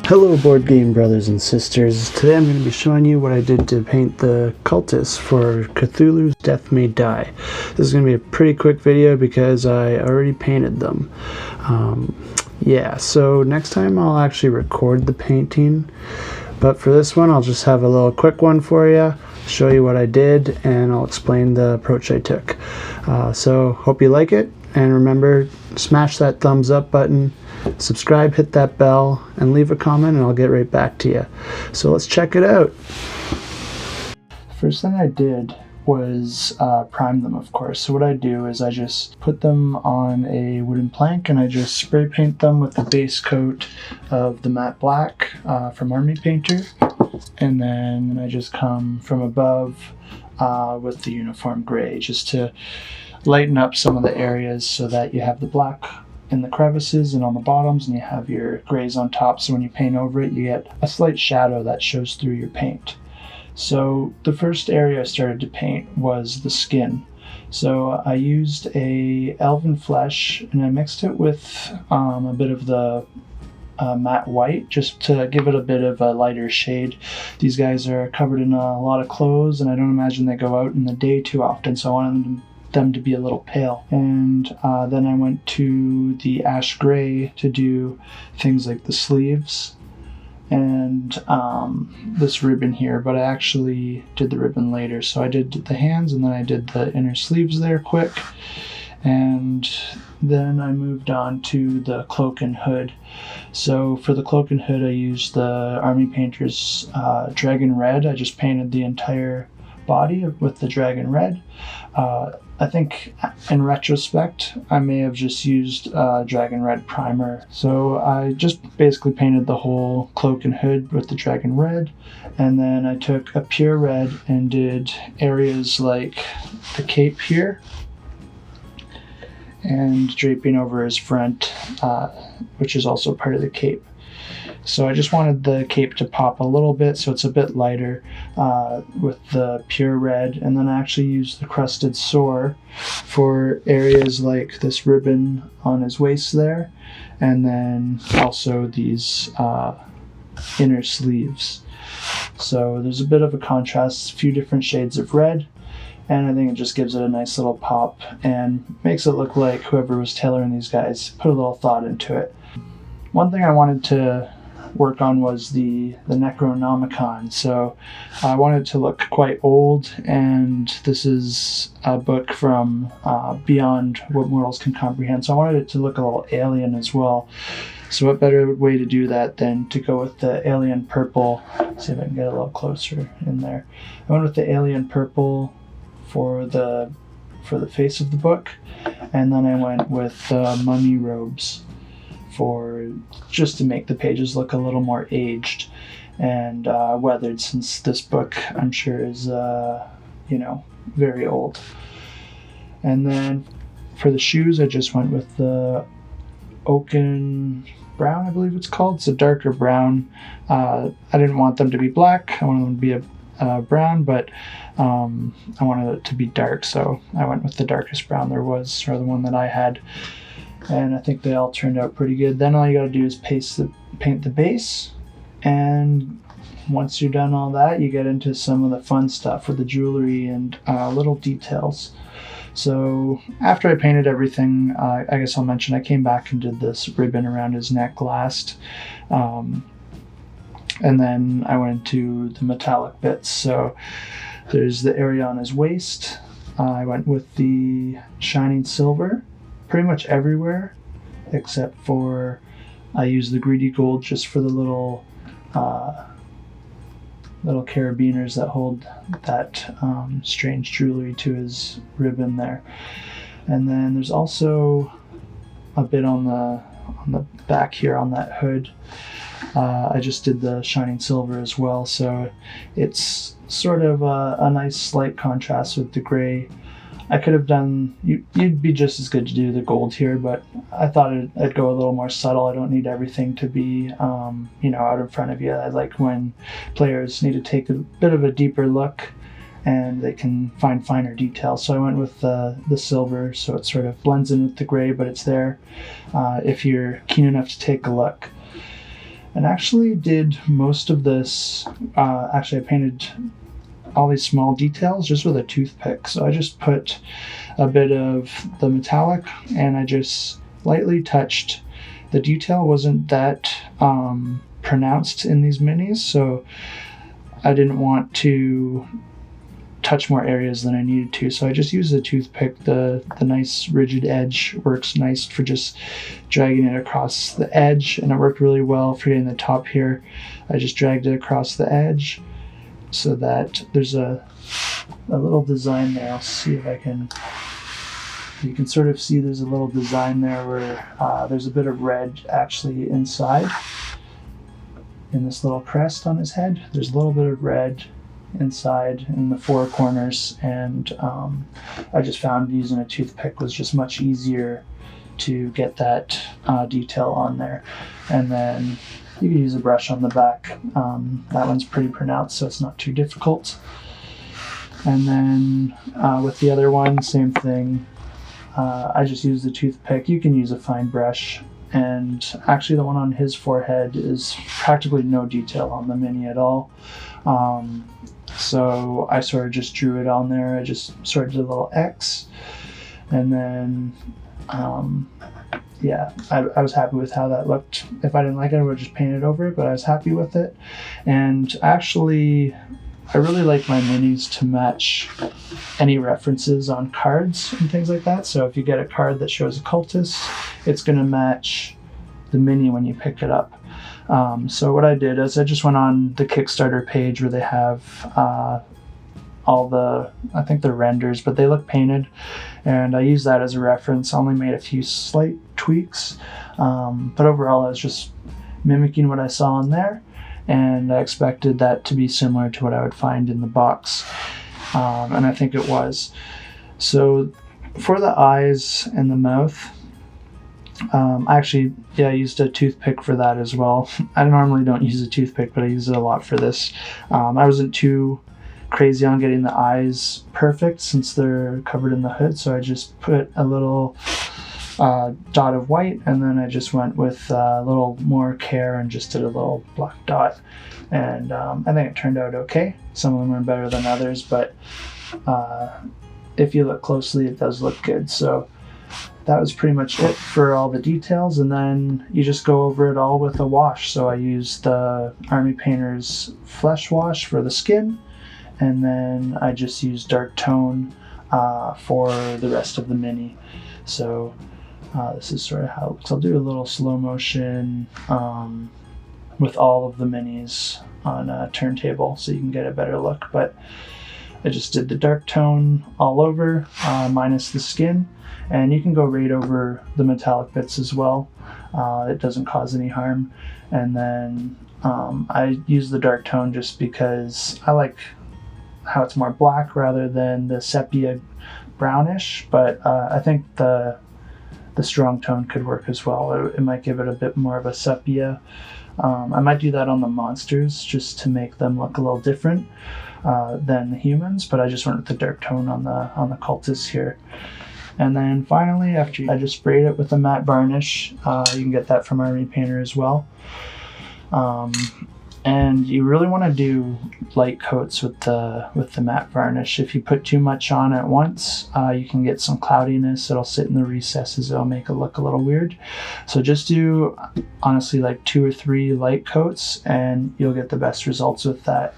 Hello board game brothers and sisters. Today I'm going to be showing you what I did to paint the Cultists for Cthulhu's Death May Die. This is going to be a pretty quick video because I already painted them. So next time I'll actually record the painting, but for this one I'll just have a little quick one for you, show you what I did, and I'll explain the approach I took. So hope you like it, and remember, smash that thumbs up button, subscribe, hit that bell, and leave a comment and I'll get right back to you. So let's check it out. First thing I did was prime them, of course. So what I do is I just put them on a wooden plank and I just spray paint them with the base coat of the matte black from Army Painter, and then I just come from above with the uniform gray just to lighten up some of the areas so that you have the black in the crevices and on the bottoms, and you have your grays on top, so when you paint over it you get a slight shadow that shows through your paint. So the first area I started to paint was the skin. So I used a elven flesh and I mixed it with a bit of the matte white just to give it a bit of a lighter shade. These guys are covered in a lot of clothes and I don't imagine they go out in the day too often, so I wanted them to be a little pale. And then I went to the ash gray to do things like the sleeves and this ribbon here, but I actually did the ribbon later. So I did the hands and then I did the inner sleeves there quick, and then I moved on to the cloak and hood. So for the cloak and hood I used the Army Painter's dragon red. I just painted the entire body with the dragon red. I think in retrospect I may have just used dragon red primer. So I just basically painted the whole cloak and hood with the dragon red, and then I took a pure red and did areas like the cape here and draping over his front, which is also part of the cape. So I just wanted the cape to pop a little bit, so it's a bit lighter with the pure red. And then I actually used the crusted sore for areas like this ribbon on his waist there, and then also these inner sleeves. So there's a bit of a contrast, a few different shades of red, and I think it just gives it a nice little pop and makes it look like whoever was tailoring these guys put a little thought into it. One thing I wanted to work on was the Necronomicon. So I wanted it to look quite old, and this is a book from beyond what mortals can comprehend. So I wanted it to look a little alien as well. So what better way to do that than to go with the alien purple. Let's see if I can get a little closer in there. I went with the alien purple for the face of the book, and then I went with mummy robes for just to make the pages look a little more aged and weathered, since this book I'm sure is very old. And then for the shoes I just went with the oaken brown, I believe it's called. It's a darker brown. I didn't want them to be black, I wanted them to be a brown, but I wanted it to be dark, so I went with the darkest brown there was, or the one that I had. And I think they all turned out pretty good. Then all you gotta do is paint the base, and once you're done all that, you get into some of the fun stuff with the jewelry and little details. So after I painted everything, I guess I'll mention I came back and did this ribbon around his neck last, and then I went into the metallic bits. So there's the area on his waist. I went with the shining silver pretty much everywhere, except for I used the greedy gold just for the little carabiners that hold that strange jewelry to his ribbon there. And then there's also a bit on the back here on that hood. I just did the shining silver as well, so it's sort of a nice slight contrast with the gray. I could have done, you'd be just as good to do the gold here, but I thought I'd go a little more subtle. I don't need everything to be, out in front of you. I like when players need to take a bit of a deeper look and they can find finer details. So I went with the silver, so it sort of blends in with the gray, but it's there if you're keen enough to take a look. and actually did most of this. Actually, I painted all these small details just with a toothpick. So I just put a bit of the metallic and I just lightly touched. The detail wasn't that pronounced in these minis, so I didn't want to touch more areas than I needed to, so I just used a toothpick. The nice rigid edge works nice for just dragging it across the edge, and it worked really well for getting the top here. I just dragged it across the edge so that there's a little design there. I'll see if I can. You can sort of see there's a little design there where there's a bit of red actually inside. In this little crest on his head, there's a little bit of red inside in the four corners, and I just found using a toothpick was just much easier to get that detail on there. And then you can use a brush on the back. That one's pretty pronounced, so it's not too difficult. And then with the other one, same thing. I just used the toothpick. You can use a fine brush. And actually the one on his forehead is practically no detail on the mini at all. So I sort of just drew it on there. I just sort of did a little X. And then, yeah, I was happy with how that looked. If I didn't like it, I would just paint it over it, but I was happy with it. And actually, I really like my minis to match any references on cards and things like that. So if you get a card that shows a cultist, it's going to match the mini when you pick it up. So what I did is I just went on the Kickstarter page where they have all the, I think they're renders, but they look painted. And I used that as a reference. I only made a few slight tweaks. But overall, I was just mimicking what I saw in there. And I expected that to be similar to what I would find in the box. And I think it was. So for the eyes and the mouth, I used a toothpick for that as well. I normally don't use a toothpick, but I use it a lot for this. I wasn't too crazy on getting the eyes perfect since they're covered in the hood, so I just put a little dot of white, and then I just went with a little more care and just did a little black dot. And I think it turned out okay. Some of them are better than others, but if you look closely, it does look good. So that was pretty much it for all the details, and then you just go over it all with a wash. So I used the Army Painter's Flesh Wash for the skin, and then I just used Dark Tone for the rest of the mini. So this is sort of how it looks. I'll do a little slow motion with all of the minis on a turntable so you can get a better look, but I just did the dark tone all over, minus the skin, and you can go right over the metallic bits as well. It doesn't cause any harm. And then I use the dark tone just because I like how it's more black rather than the sepia brownish, but I think the strong tone could work as well. It might give it a bit more of a sepia. I might do that on the monsters just to make them look a little different than the humans, but I just went with the dark tone on the cultists here. And then finally, after I just sprayed it with a matte varnish, you can get that from Army Painter as well. And you really want to do light coats with the matte varnish. If you put too much on at once, you can get some cloudiness. It'll sit in the recesses. It'll make it look a little weird. So just do, honestly, like 2 or 3 light coats, and you'll get the best results with that.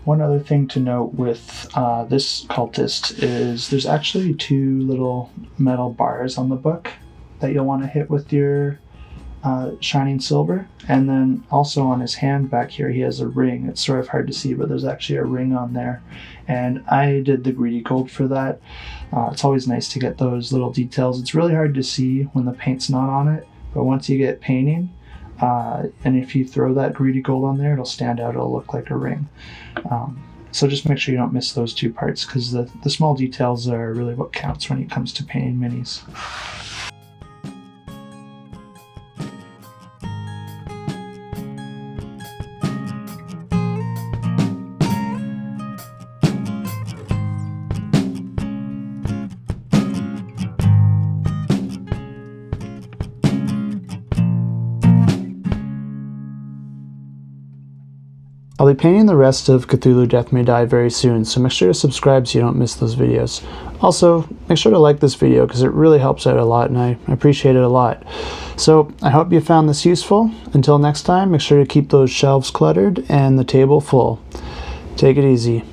One other thing to note with this cultist is there's actually 2 little metal bars on the book that you'll want to hit with your shining silver. And then also on his hand back here, he has a ring. It's sort of hard to see, but there's actually a ring on there. And I did the greedy gold for that. It's always nice to get those little details. It's really hard to see when the paint's not on it, but once you get painting, and if you throw that greedy gold on there, it'll stand out. It'll look like a ring. So just make sure you don't miss those 2 parts, because the small details are really what counts when it comes to painting minis. I'll be painting the rest of Cthulhu Death May Die very soon, so make sure to subscribe so you don't miss those videos. Also, make sure to like this video because it really helps out a lot and I appreciate it a lot. So, I hope you found this useful. Until next time, make sure to keep those shelves cluttered and the table full. Take it easy.